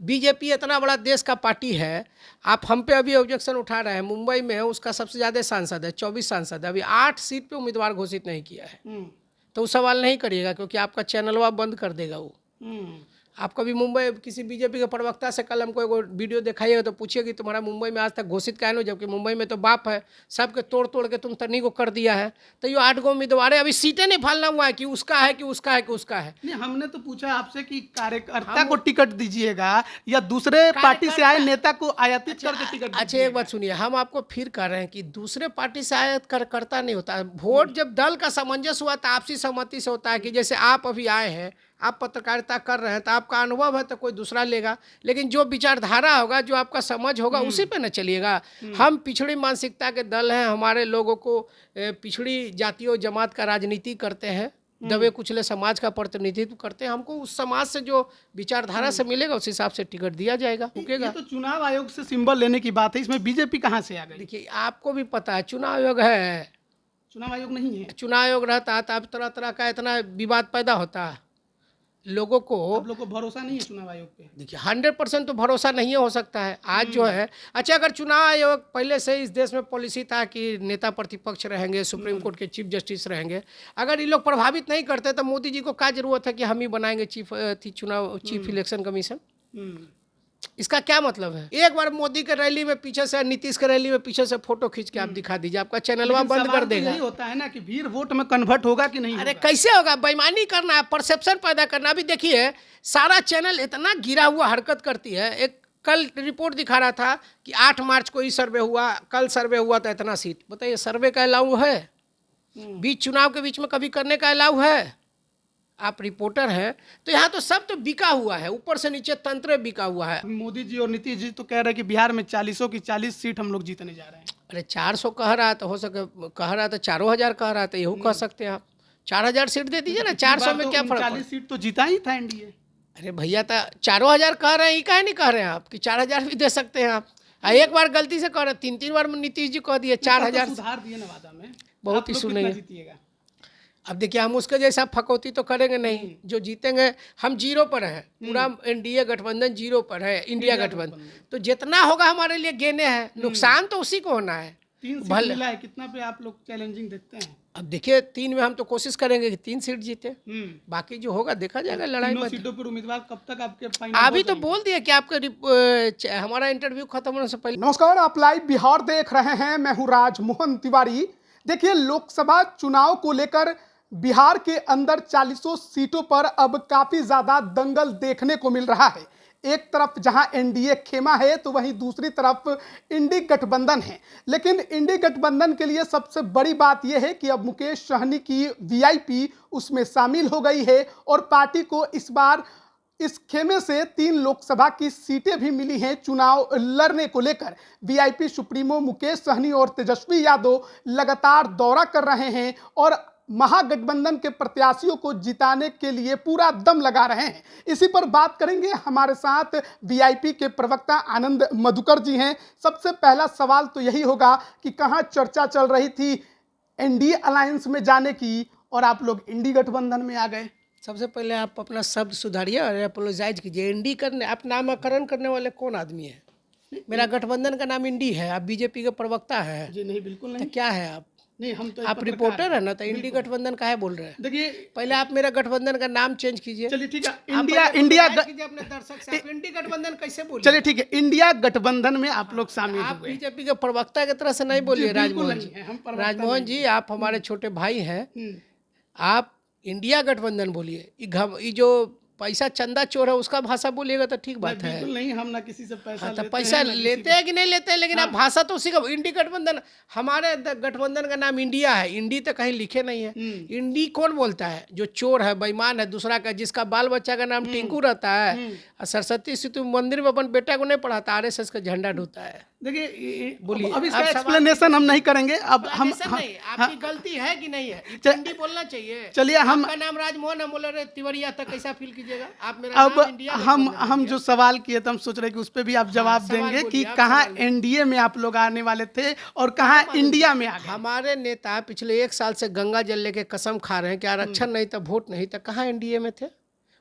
BJP इतना बड़ा देश का पार्टी है, आप हम पे अभी ऑब्जेक्शन उठा रहे हैं। मुंबई में उसका सबसे ज़्यादा सांसद है, 24 सांसद है, अभी 8 सीट पे उम्मीदवार घोषित नहीं किया है। तो वो सवाल नहीं करिएगा, क्योंकि आपका चैनलवा बंद कर देगा वो। आप कभी मुंबई किसी बीजेपी के प्रवक्ता से कल हमको एगो वीडियो दिखाइएगा तो पूछिए कि तुम्हारा मुंबई में आज तक घोषित काहे नहीं, जबकि मुंबई में तो बाप है, सबके तोड़ तोड़ के तुम तनी को कर दिया है। तो ये 8 गो उम्मीदवार है, अभी सीटें नहीं फालना हुआ है कि उसका है कि उसका है कि उसका है। नहीं, हमने तो पूछा आपसे कि कार्यकर्ता को टिकट दीजिएगा या दूसरे पार्टी से आए नेता को आयातित करके टिकट। अच्छा एक बात सुनिए, हम आपको फिर कह रहे हैं कि दूसरे पार्टी से आयात करता नहीं होता है। वोट जब दल का सामंजस्य हुआ तो आपसी सहमति से होता है कि जैसे आप अभी आए हैं, आप पत्रकारिता कर रहे हैं तो आपका अनुभव है तो कोई दूसरा लेगा, लेकिन जो विचारधारा होगा, जो आपका समझ होगा, उसी पे न चलिएगा। हम पिछड़ी मानसिकता के दल हैं, हमारे लोगों को पिछड़ी जातियों जमात का राजनीति करते हैं, दबे कुचले समाज का प्रतिनिधित्व करते हैं। हमको उस समाज से जो विचारधारा से मिलेगा उस हिसाब से टिकट दिया जाएगा। ये तो चुनाव आयोग से सिंबल लेने की बात है, इसमें बीजेपी कहाँ से आ गई? देखिए आपको भी पता है चुनाव आयोग है, चुनाव आयोग नहीं है। चुनाव आयोग रहता है तो अब तरह तरह का इतना विवाद पैदा होता है। लोगों को, आप लोग को भरोसा नहीं है चुनाव आयोग पे? देखिए 100% तो भरोसा नहीं हो सकता है आज जो है। अच्छा, अगर चुनाव आयोग पहले से इस देश में पॉलिसी था कि नेता प्रतिपक्ष रहेंगे, सुप्रीम कोर्ट के चीफ जस्टिस रहेंगे, अगर ये लोग प्रभावित नहीं करते तो मोदी जी को क्या जरूरत है कि हम ही बनाएंगे चीफ इलेक्शन कमीशन? इसका क्या मतलब है? एक बार मोदी के रैली में पीछे से, नीतीश के रैली में पीछे से फोटो खींच के आप दिखा दीजिए, आपका चैनलवा बंद कर देगा। यही होता है ना कि भीड़ वोट में कन्वर्ट होगा कि नहीं? अरे कैसे होगा? बेईमानी करना है, परसेप्शन पैदा करना। अभी देखिए सारा चैनल इतना गिरा हुआ हरकत करती है। एक कल रिपोर्ट दिखा रहा था कि 8 मार्च को ही सर्वे हुआ, कल सर्वे हुआ था इतना सीट। बताइए, सर्वे का अलाउ है? बीच चुनाव के बीच में कभी करने का अलाउ है? आप रिपोर्टर हैं तो यहाँ तो सब तो बिका हुआ है, ऊपर से नीचे तंत्र बिका हुआ है। मोदी जी और नीतीश जी तो कह रहे हैं कि बिहार में 40 की 40 सीट हम लोग जीतने जा रहे हैं। अरे 400 कह रहा है तो हो सके, कह रहा था 4000 कह रहा था, यहू कह सकते हैं आप। 4000 सीट दे दीजिए ना, 400 में क्या फर्क? 40 सीट तो जीता ही था एनडीए। अरे भैया तो 4000 कह रहे हैं, ये काहे नहीं कह रहे हैं आप कि 4000 भी दे सकते हैं आप? एक बार गलती से कह रहे, 3 बार नीतीश जी कह दिए 4000। सुधार दिए नवादा में, बहुत ही सुनेंगे। जीतिएगा। अब देखिए हम उसके जैसा फकौती तो करेंगे नहीं, जो जीतेंगे। हम 0 पर है, पूरा एनडीए गठबंधन 0 पर है, इंडिया गठबंधन। तो जितना होगा हमारे लिए गेने हैं, नुकसान तो उसी को होना है। 3 सीट मिला है, कितना पे आप लोग चैलेंजिंग देखते हैं? अब देखिए 3 में हम तो कोशिश करेंगे कि 3 सीट जीते, बाकी जो होगा देखा जाएगा। लड़ाई में सीटों पर उम्मीदवार कब तक आपके फाइनल? अभी तो बोल दिया कि आपके हमारा इंटरव्यू खत्म होने से पहले। नमस्कार, आप लाइव बिहार देख रहे हैं, मैं हूं राजमोहन तिवारी। देखिए, लोकसभा चुनाव को लेकर बिहार के अंदर 40 सीटों पर अब काफी ज्यादा दंगल देखने को मिल रहा है। एक तरफ जहां एनडीए खेमा है तो वहीं दूसरी तरफ इंडी गठबंधन है। लेकिन इंडी गठबंधन के लिए सबसे बड़ी बात यह है कि अब मुकेश सहनी की वीआईपी उसमें शामिल हो गई है और पार्टी को इस बार इस खेमे से 3 लोकसभा की सीटें भी मिली हैं चुनाव लड़ने को लेकर। वीआईपी सुप्रीमो मुकेश सहनी और तेजस्वी यादव लगातार दौरा कर रहे हैं और महागठबंधन के प्रत्याशियों को जिताने के लिए पूरा दम लगा रहे हैं। इसी पर बात करेंगे। हमारे साथ वीआईपी के प्रवक्ता आनंद मधुकर जी हैं। सबसे पहला सवाल तो यही होगा कि कहां चर्चा चल रही थी एनडीए अलायंस में जाने की और आप लोग इंडी गठबंधन में आ गए? सबसे पहले आप अपना शब्द सुधारिए और अपोलोजाइज कीजिए। इंडी करने, आप नामकरण करने वाले कौन आदमी है? मेरा गठबंधन का नाम इंडी है, आप बीजेपी के प्रवक्ता है? जी नहीं, बिल्कुल नहीं। तो क्या है आप? नहीं, हम तो आप रिपोर्टर है ना, तो इंडी गठबंधन काहे बोल रहे हैं? देखिए, पहले आप मेरा गठबंधन का नाम चेंज कीजिए। चलिए ठीक है, इंडिया कीजिए अपने दर्शक से। आप इंडी गठबंधन कैसे बोलिए? चलिए ठीक है, इंडिया गठबंधन में आप लोग शामिल आप हुए। बीजेपी के प्रवक्ता की तरह से नहीं बोलिए राजमोहन जी। हम राजमोहन जी, आप हमारे छोटे भाई हैं, आप इंडिया गठबंधन बोलिए। ये जो पैसा चंदा चोर है उसका भाषा बोलिएगा तो ठीक बात है। बिल्कुल नहीं, हम ना किसी से पैसा तो पैसा लेते हैं कि नहीं लेते हैं, लेकिन आप भाषा तो उसी का। इंडी गठबंधन, हमारे गठबंधन का नाम इंडिया है, इंडी तो कहीं लिखे नहीं है। इंडी कौन बोलता है? जो चोर है, बेईमान है, दूसरा का, जिसका बाल बच्चा का नाम टिंकू रहता है और सरस्वती शिशु मंदिर में अपन बेटा को नहीं पढ़ाता, आरएसएस का झंडा ढोता है। देखिए, बोलिए, अब इसका एक्सप्लेनेशन हम नहीं करेंगे। अब हम नहीं, आपकी गलती है कि नहीं है? इंडी बोलना चाहिए। चलिए, हम आपका नाम राजमोहन है, बोल रहे तिवारिया तक कैसा फील कीजिएगा आप? मेरा अब नाम इंडिया हम जो सवाल किए थे हम सोच रहे कि उस पर भी आप जवाब देंगे कि कहाँ एनडीए में आप लोग आने वाले थे और कहाँ इंडिया में आ गए। हमारे नेता पिछले 1 साल से गंगा जल लेके कसम खा रहे हैं कि आरक्षण नहीं तो वोट नहीं, तो कहाँ एनडीए में थे?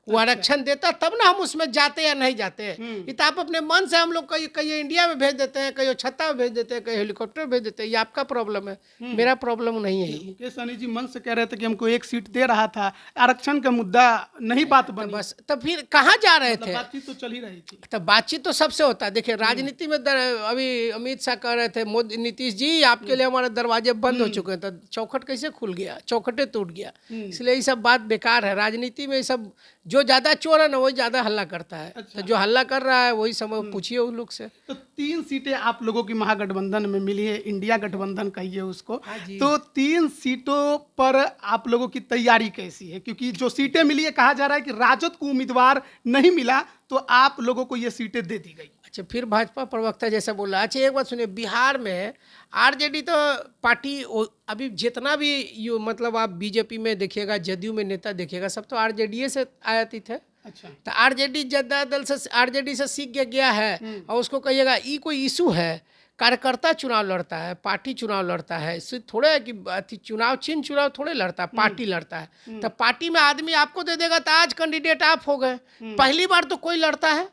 वो आरक्षण देता तब ना हम उसमें जाते या नहीं जाते। ये तो आप अपने मन से हम लोग कहीं इंडिया में भेज देते हैं, कहीं छत्ता में भेज देते हैं, कहीं हेलीकॉप्टर में भेज देते हैं। ये आपका प्रॉब्लम है, मेरा प्रॉब्लम नहीं है ये। मुकेश सहनी जी मन से कह रहे थे कि हमको एक सीट दे रहा था, आरक्षण का मुद्दा नहीं बात तो बनी, बस तो फिर कहाँ जा रहे मतलब थे? बातचीत तो चल ही रही थी। तो बातचीत तो सबसे होता है। देखिए राजनीति में अभी अमित शाह कह रहे थे, मोदी नीतीश जी आपके लिए हमारे दरवाजे बंद हो चुके हैं, तो चौखट कैसे खुल गया? चौखटे टूट गया। इसलिए ये सब बात बेकार है। राजनीति में ये सब जो ज्यादा चोर है ना वही ज्यादा हल्ला करता है। तो जो हल्ला कर रहा है वही समय पूछिए उन लोग से। तो 3 सीटें आप लोगों की महागठबंधन में मिली है, इंडिया गठबंधन कहिए उसको। जी। तो 3 सीटों पर आप लोगों की तैयारी कैसी है? क्योंकि जो सीटें मिली है, कहा जा रहा है कि राजद को उम्मीदवार नहीं मिला तो आप लोगों को ये सीटें दे दी गई। अच्छा, फिर भाजपा प्रवक्ता जैसा बोला। अच्छा एक बात सुनिए, बिहार में आरजेडी तो पार्टी अभी जितना भी मतलब आप बीजेपी में देखिएगा, जदयू में नेता देखिएगा, सब तो आरजेडी से आयातित है। अच्छा, तो आरजेडी जनता दल से आरजेडी से सीख गया है। और उसको कहिएगा ये कोई इशू है, कार्यकर्ता चुनाव लड़ता है, पार्टी चुनाव लड़ता है। इससे थोड़े है कि चुनाव चिन्ह चुनाव थोड़े लड़ता है, पार्टी लड़ता है। तो पार्टी में आदमी आपको दे देगा तो आज कैंडिडेट आप हो गए। पहली बार तो कोई लड़ता है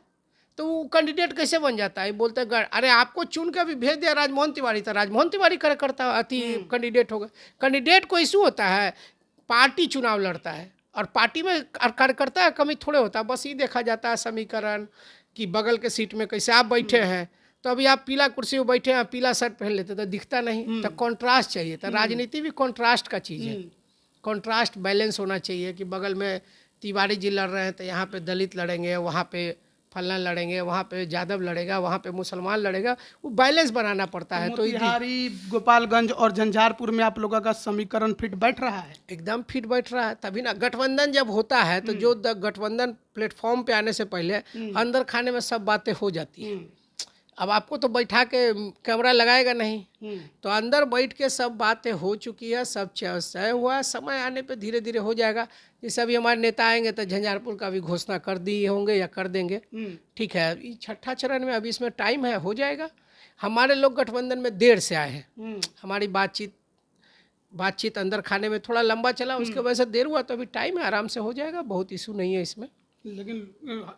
तो वो कैंडिडेट कैसे बन जाता है? बोलते हैं अरे आपको चुन के अभी भेज दिया राजमोहन तिवारी, तो राजमोहन तिवारी कार्यकर्ता अति कैंडिडेट हो गए। कैंडिडेट को इशू होता है, पार्टी चुनाव लड़ता है और पार्टी में कार्यकर्ता का कमी थोड़े होता है। बस ये देखा जाता है समीकरण कि बगल के सीट में कैसे आप बैठे हैं। तो अभी आप पीला कुर्सी में बैठे हैं, पीला शर्ट पहन लेते तो दिखता नहीं। तो कॉन्ट्रास्ट चाहिए। तो राजनीति भी कॉन्ट्रास्ट का चीज़ है। कॉन्ट्रास्ट बैलेंस होना चाहिए कि बगल में तिवारी जी लड़ रहे हैं तो यहाँ पे दलित लड़ेंगे, वहाँ पे फलना लड़ेंगे, वहाँ पे यादव लड़ेगा, वहाँ पे मुसलमान लड़ेगा। वो बैलेंस बनाना पड़ता है। तो मोतिहारी, गोपालगंज और झंझारपुर में आप लोगों का समीकरण फिट बैठ रहा है? एकदम फिट बैठ रहा है। तभी ना गठबंधन जब होता है तो जो गठबंधन प्लेटफॉर्म पे आने से पहले अंदर खाने में सब बातें हो जाती हैं। अब आपको तो बैठा के कैमरा लगाएगा नहीं, तो अंदर बैठ के सब बातें हो चुकी है, सब तय हुआ है। समय आने पे धीरे धीरे हो जाएगा। जैसे अभी हमारे नेता आएंगे तो झंझारपुर का भी घोषणा कर दिए होंगे या कर देंगे। ठीक है, ये 6ठा चरण में अभी इसमें टाइम है, हो जाएगा। हमारे लोग गठबंधन में देर से आए हैं। हमारी बातचीत अंदर खाने में थोड़ा लंबा चला, उसके वजह से देर हुआ। तो अभी टाइम है, आराम से हो जाएगा, बहुत इशू नहीं है इसमें। लेकिन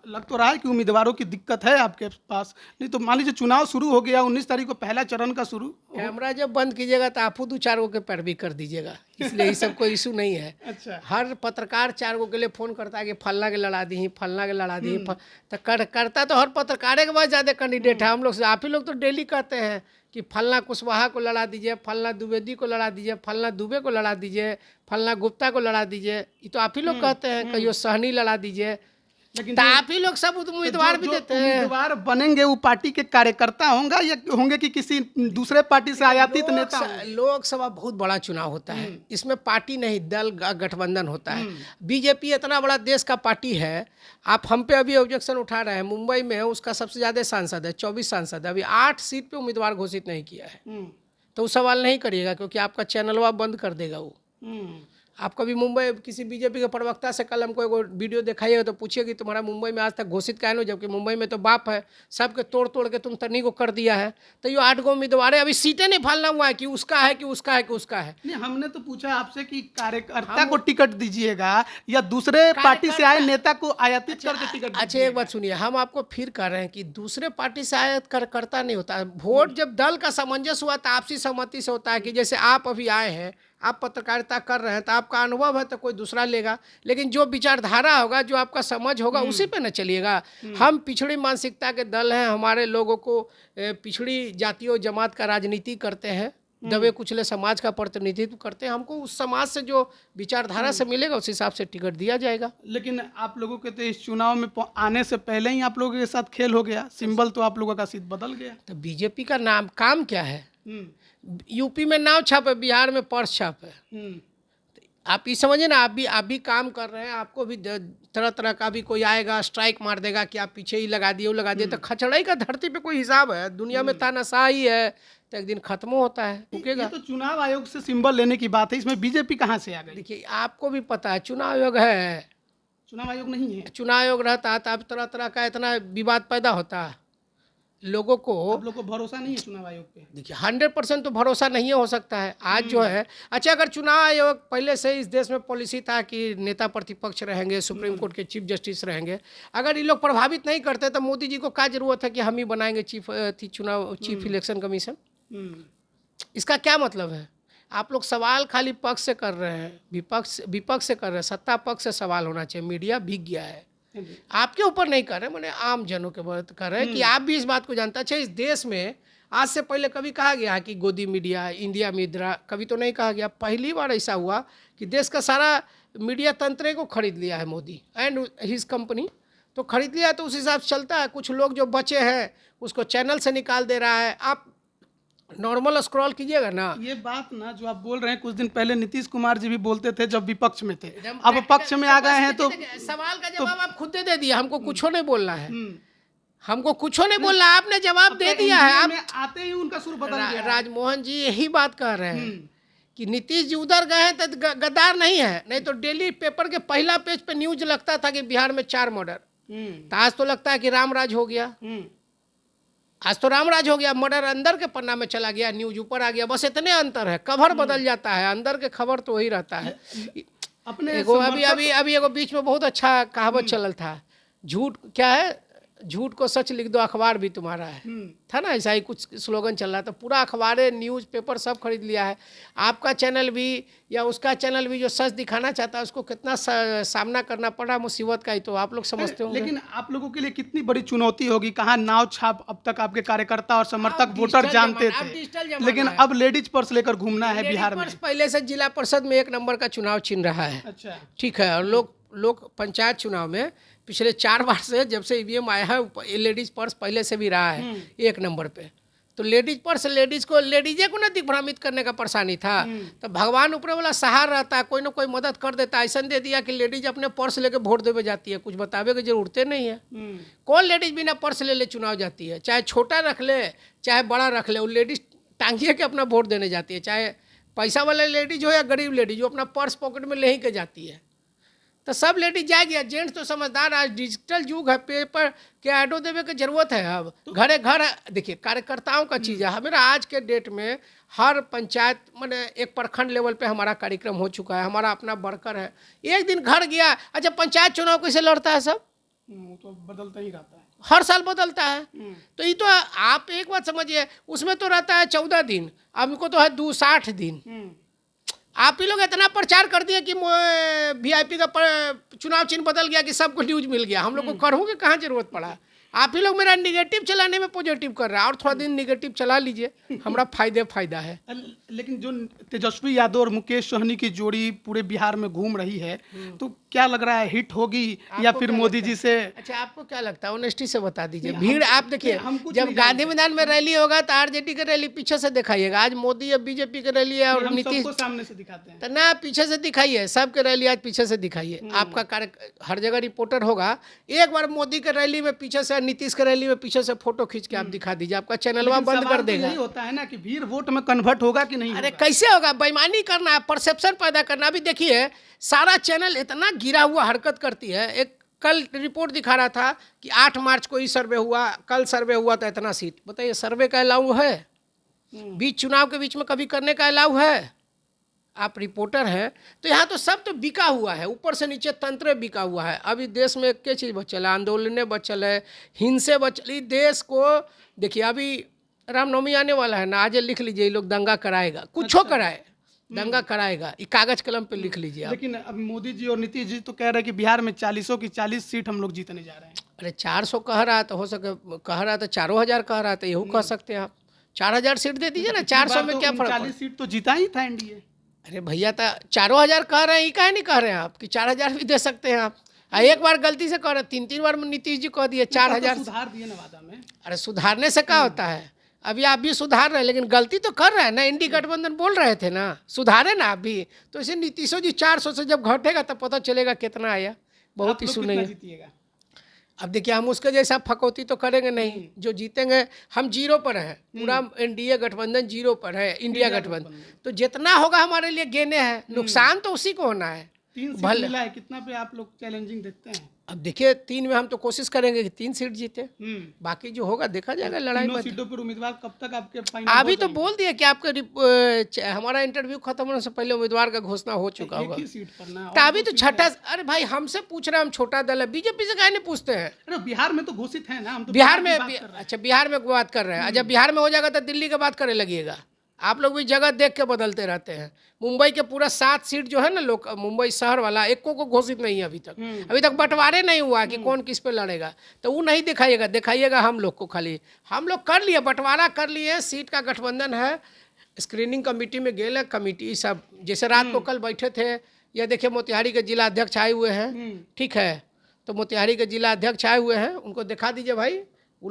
लग तो रहा है कि उम्मीदवारों की दिक्कत है आपके पास। नहीं तो मान लीजिए चुनाव शुरू हो गया, 19 तारीख को पहला चरण का शुरू। कैमरा जब बंद कीजिएगा तो आप 2-4 गो के पैरवी कर दीजिएगा, इसलिए ये सब कोई इशू नहीं है। अच्छा, हर पत्रकार 4 गो के लिए फ़ोन करता है कि फलना के लड़ा दी, फलना के लड़ा दी। तो करता तो हर पत्रकारे के बाद ज़्यादा कैंडिडेट है। हम लोग से आप ही लोग तो डेली कहते हैं कि फलना कुशवाहा को लड़ा दीजिए, फलना द्विवेदी को लड़ा दीजिए, फलना दुबे को लड़ा दीजिए, फलना गुप्ता को लड़ा दीजिए। ये तो आप ही लोग कहते हैं। कहियो सहनी लड़ा दीजिए। लेकिन तो आप ही लोग सब उम्मीदवार भी देते हैं। उम्मीदवार बनेंगे वो पार्टी के कार्यकर्ता होंगे या होंगे कि किसी दूसरे पार्टी से आयातित नेता होंगे? लोकसभा बहुत बड़ा चुनाव होता है, इसमें पार्टी नहीं दल गठबंधन होता है। बीजेपी इतना बड़ा देश का पार्टी है। आप हम पे अभी ऑब्जेक्शन उठा रहे हैं, मुंबई में उसका सबसे ज़्यादा सांसद है, 24 सांसद है। अभी 8 सीट पे उम्मीदवार घोषित नहीं किया है। तो वो सवाल नहीं करिएगा, क्योंकि आपका चैनलवा बंद कर देगा वो। आप कभी मुंबई किसी बीजेपी के प्रवक्ता से कल हमको एगो वीडियो दिखाइएगा तो पूछिए कि तुम्हारा मुंबई में आज तक घोषित क्या है, जबकि मुंबई में तो बाप है, सबके तोड़ तोड़ के तुम तनी को कर दिया है। तो ये 8 गो उम्मीदवार है, अभी सीटें नहीं फालना हुआ है कि उसका है कि उसका है कि उसका है। नहीं, हमने तो पूछा आपसे कि कार्यकर्ता को टिकट दीजिएगा या दूसरे पार्टी से आए नेता को आयातित करके टिकट। अच्छा एक बात सुनिए, हम आपको फिर कह रहे हैं कि दूसरे पार्टी से आयात करता नहीं होता। वोट जब दल का सामंजस्य हुआ तो आपसी सहमति से होता है कि जैसे आप अभी आए हैं, आप पत्रकारिता कर रहे हैं तो आपका अनुभव है तो कोई दूसरा लेगा, लेकिन जो विचारधारा होगा, जो आपका समझ होगा, उसी पे न चलिएगा। हम पिछड़ी मानसिकता के दल हैं, हमारे लोगों को पिछड़ी जातियों जमात का राजनीति करते हैं, दबे कुचले समाज का प्रतिनिधित्व करते हैं। हमको उस समाज से जो विचारधारा से मिलेगा उस हिसाब से टिकट दिया जाएगा। लेकिन आप लोगों के तो इस चुनाव में आने से पहले ही आप लोगों के साथ खेल हो गया, सिंबल तो आप लोगों का सीट बदल गया। तो बीजेपी का नाम काम क्या है? यूपी में नाव छाप है, बिहार में पर्स छाप है। आप ये समझिए ना, आप भी काम कर रहे हैं, आपको भी तरह तरह का भी कोई आएगा स्ट्राइक मार देगा कि आप पीछे ही लगा दिए, वो लगा दिए। तो खचड़ाई का धरती पे कोई हिसाब है? दुनिया में तानाशाही है तो एक दिन खत्म होता है, रुकेगा। ये तो चुनाव आयोग से सिंबल लेने की बात है, इसमें बीजेपी कहाँ से आ गई? देखिए आपको भी पता है चुनाव आयोग है, चुनाव आयोग नहीं है। चुनाव आयोग रहता है तो अब तरह तरह का इतना विवाद पैदा होता है। लोगों को आप लोग को भरोसा नहीं है चुनाव आयोग पे? देखिए 100% तो भरोसा नहीं हो सकता है आज जो है। अच्छा, अगर चुनाव आयोग पहले से इस देश में पॉलिसी था कि नेता प्रतिपक्ष रहेंगे, सुप्रीम कोर्ट के चीफ जस्टिस रहेंगे, अगर ये लोग प्रभावित नहीं करते तो मोदी जी को क्या जरूरत है कि हम ही बनाएंगे चीफ इलेक्शन कमीशन? इसका क्या मतलब है? आप लोग सवाल खाली पक्ष से कर रहे हैं, विपक्ष से कर रहे हैं, सत्ता पक्ष से सवाल होना चाहिए। मीडिया भीग गया है, आपके ऊपर नहीं कर रहे, मैंने आम जनों के बात कर रहे हैं कि आप भी इस बात को जानते हैं। अच्छा, इस देश में आज से पहले कभी कहा गया कि गोदी मीडिया, इंडिया मीडिया, कभी तो नहीं कहा गया। पहली बार ऐसा हुआ कि देश का सारा मीडिया तंत्र को खरीद लिया है मोदी एंड हिज कंपनी। तो खरीद लिया तो उस हिसाब से चलता है। कुछ लोग जो बचे हैं उसको चैनल से निकाल दे रहा है। आप नॉर्मल स्क्रॉल कीजिएगा ना, ये बात ना जो आप बोल रहे हैं, कुछ दिन पहले नीतीश कुमार जी भी बोलते थे जब विपक्ष में थे, अब पक्ष में आ गए हैं तो सवाल का जवाब आप खुद दे दिया। हमको कुछ नहीं बोलना है, हमको कुछ नहीं बोलना, आपने जवाब दे दिया है। आप आते ही उनका सुर बदल गया। राजमोहन जी यही बात कह रहे हैं कि नीतीश जी उधर गए हैं तो गद्दार नहीं है। नहीं तो डेली पेपर के पहला पेज पे न्यूज लगता था कि बिहार में 4 मर्डर, तो आज तो लगता है कि रामराज हो गया। आज तो रामराज हो गया, मर्डर अंदर के पन्ना में चला गया, न्यूज ऊपर आ गया। बस इतने अंतर है, कवर बदल जाता है, अंदर के खबर तो वही रहता है। अपने एगो अभी एगो बीच में बहुत अच्छा कहावत चलल था, झूठ क्या है, झूठ को सच लिख दो अखबार भी तुम्हारा है, था ना, ऐसा ही कुछ स्लोगन चल रहा था। पूरा अखबारें, न्यूज़ पेपर सब खरीद लिया है। आपका चैनल भी या उसका चैनल भी जो सच दिखाना चाहता है उसको कितना सामना करना पड़ा मुसीबत का, ही तो आप लोग समझते होंगे। लेकिन आप लोगों के लिए कितनी बड़ी चुनौती होगी। कहाँ नाव छाप अब तक आपके कार्यकर्ता और समर्थक वोटर जानते थे, लेकिन अब लेडीज पर्स लेकर घूमना है बिहार में। पहले से जिला परिषद में 1 नंबर का चुनाव छिन रहा है। अच्छा, ठीक है। और लोग पंचायत चुनाव में पिछले 4 बार से जब से ईवीएम आया है, लेडीज पर्स पहले से भी रहा है 1 नंबर पे। तो लेडीज पर्स लेडीजे को ना दिग्भ्रमित करने का परेशानी था। तो भगवान ऊपर वाला सहार रहता है, कोई ना कोई मदद कर देता है। ऐसा दे दिया कि लेडीज अपने पर्स लेके वोट देवे जाती है, कुछ बतावे की जरूरत नहीं है। कौन लेडीज बिना पर्स ले चुनाव जाती है? चाहे छोटा रख ले चाहे बड़ा रख ले, वो लेडीज टांगिए के अपना वोट देने जाती है। चाहे पैसा वाला लेडीज हो या गरीब लेडीज हो, अपना पर्स पॉकेट में ले ही के जाती है। तो सब लेडीज जाएगी। जेंट्स तो समझदार, आज डिजिटल युग है, पेपर के ऐडो देवे की जरूरत है। अब घरे घर देखिए, कार्यकर्ताओं का चीज़ है। हमारा आज के डेट में हर पंचायत मैंने एक प्रखंड लेवल पे हमारा कार्यक्रम हो चुका है, हमारा अपना वर्कर है। एक दिन घर गया, अच्छा पंचायत चुनाव कैसे लड़ता है सब? तो बदलता ही रहता है, हर साल बदलता है। तो ये तो आप एक बात समझिए, उसमें तो रहता है 14 दिन, हमको तो है 60 दिन। आप ही लोग इतना प्रचार कर दिए कि वीआईपी का चुनाव चिन्ह बदल गया कि सबको न्यूज मिल गया। हम लोग को करहूँ कि कहाँ जरूरत पड़ा? आप ही लोग मेरा निगेटिव चलाने में पॉजिटिव कर रहा है। और थोड़ा दिन निगेटिव चला लीजिए, हमारा फायदा है। लेकिन जो तेजस्वी यादव और मुकेश सहनी की जोड़ी पूरे बिहार में घूम रही है, तो क्या लग रहा है, हिट होगी या फिर मोदी जी से? अच्छा, आपको क्या लगता है, ऑनेस्टी से बता दीजिए। भीड़ आप देखिए, जब गांधी मैदान में रैली होगा तो आरजेडी की रैली पीछे से दिखाइएगा। आज मोदी या बीजेपी की रैली है और नीतीश सामने से दिखाते हैं, तो ना पीछे से दिखाइए। सबके रैली आज पीछे से दिखाइए। आपका कार्य हर जगह रिपोर्टर होगा, एक बार मोदी के रैली में पीछे से, नीतीश के रैली में पीछे से फोटो खींच के आप दिखा दीजिए, आपका चैनलवा बंद कर देगा। यही होता है ना कि भीड़ वोट में कन्वर्ट होगा कि नहीं? अरे कैसे होगा? बेईमानी करना है, परसेप्शन पैदा करना। अभी देखिए, सारा चैनल इतना गिरा हुआ हरकत करती है। एक कल रिपोर्ट दिखा रहा था कि 8 मार्च को ही सर्वे हुआ, कल सर्वे हुआ तो इतना सीट। बताइए, सर्वे का अलाउ है? बीच चुनाव के बीच में कभी करने का अलाउ है? आप रिपोर्टर हैं तो यहाँ तो सब तो बिका हुआ है, ऊपर से नीचे तंत्र बिका हुआ है। अभी देश में एक चीज़ बचल है, आंदोलनें बचल है, हिंसे बचली। देश को देखिए, अभी रामनवमी आने वाला है ना, आज लिख लीजिए, ये लोग दंगा कराएगा, कुछो कराए, दंगा कराएगा, ये कागज कलम पे लिख लीजिए आप। लेकिन अब मोदी जी और नीतीश जी तो कह रहे हैं कि बिहार में 40 की 40 सीट हम लोग जीतने जा रहे हैं। अरे 400 कह रहा है तो हो सके, कह रहा था 4000 कह रहा था, यहू कह सकते हैं आप। 4000 सीट दे दीजिए ना, 400 में क्या फर्क? 40 सीट तो जीता ही था एनडीए। अरे भैया, तो 4000 कह रहे हैं, ये काहे नहीं कह रहे हैं आप कि 4000 भी दे सकते हैं आप? एक बार गलती से कह रहे, 3 बार नीतीश जी कह दिए 4000 सुधार दिए नवादा में। अरे सुधारने से क्या होता है? अभी आप भी सुधार रहे हैं, लेकिन गलती तो कर रहे हैं ना। इंडी गठबंधन बोल रहे थे ना, सुधारे ना आप भी। तो इसे नीतीशो जी 400 से जब घटेगा तब पता चलेगा कितना आया। बहुत इशू नहीं है। अब देखिए, हम उसके जैसा फकौती तो करेंगे नहीं। जो जीतेंगे, हम 0 पर हैं, पूरा एनडीए गठबंधन 0 पर है, इंडिया गठबंधन। तो जितना होगा हमारे लिए गेने हैं, नुकसान तो उसी को होना है। 3 सीट भले मिला है, कितना पे आप लोग चैलेंजिंग देखते हैं? अब देखिए 3 में हम तो कोशिश करेंगे कि 3 सीट जीते, बाकी जो होगा देखा जाएगा, लड़ाई तीनों मत। सीटों पर उम्मीदवार कब तक आपके फाइनल अभी तो बोल दिया कि आपका हमारा इंटरव्यू खत्म होने से पहले उम्मीदवार का घोषणा हो चुका एक होगा। ही सीट पर ना? तो अभी तो छठा, अरे भाई हमसे पूछ रहे हैं, हम छोटा दल है, बीजेपी से काहे नहीं पूछते हैं? अरे बिहार में तो घोषित है ना, हम तो बिहार की में बात कर रहे हैं। अच्छा बिहार में बात कर रहे हैं, जब बिहार में हो जाएगा तो दिल्ली का बात करने लगिएगा। आप लोग भी जगह देख के बदलते रहते हैं। मुंबई के पूरा 7 सीट जो है ना, लोग मुंबई शहर वाला एको को घोषित नहीं है अभी तक। अभी तक बंटवारे नहीं हुआ कि कौन किस पे लड़ेगा, तो वो नहीं दिखाइएगा, दिखाइएगा हम लोग को। खाली हम लोग कर लिए, बंटवारा कर लिए, सीट का गठबंधन है। स्क्रीनिंग कमेटी में गेल कमेटी सब, जैसे रात को कल बैठे थे, ये देखिए मोतिहारी के जिला अध्यक्ष आए हुए हैं, ठीक है, तो मोतिहारी के जिला अध्यक्ष आए हुए हैं, उनको दिखा दीजिए भाई। वो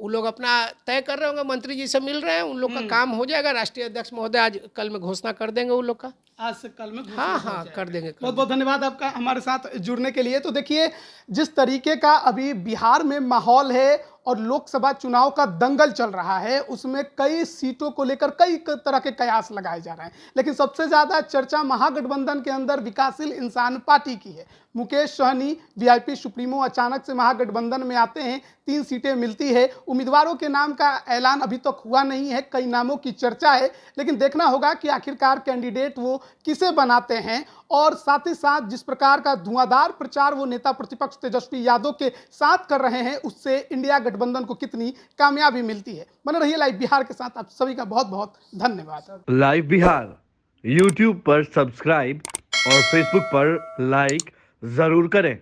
लोग अपना तय कर रहे होंगे, मंत्री जी से मिल रहे हैं, उन लोग का काम हो जाएगा। राष्ट्रीय अध्यक्ष महोदय आज कल में घोषणा कर देंगे उन लोग का। आज से कल में घोषणा हाँ हो हाँ जाएगा। कर देंगे। बहुत बहुत धन्यवाद आपका हमारे साथ जुड़ने के लिए। तो देखिए जिस तरीके का अभी बिहार में माहौल है और लोकसभा चुनाव का दंगल चल रहा है, उसमें कई सीटों को लेकर कई तरह के कयास लगाए जा रहे हैं, लेकिन सबसे ज्यादा चर्चा महागठबंधन के अंदर विकासशील इंसान पार्टी की है। मुकेश सहनी वीआईपी सुप्रीमो अचानक से महागठबंधन में आते हैं, 3 सीटें मिलती है। उम्मीदवारों के नाम का ऐलान अभी तक हुआ नहीं है, कई नामों की चर्चा है, लेकिन देखना होगा कि आखिरकार कैंडिडेट वो किसे बनाते हैं। और साथ ही साथ जिस प्रकार का धुआंधार प्रचार वो नेता प्रतिपक्ष तेजस्वी यादव के साथ कर रहे हैं, उससे इंडिया गठबंधन को कितनी कामयाबी मिलती है। बने रहिए लाइव बिहार के साथ। आप सभी का बहुत बहुत धन्यवाद। लाइव बिहार यूट्यूब पर सब्सक्राइब और फेसबुक पर लाइक जरूर करें।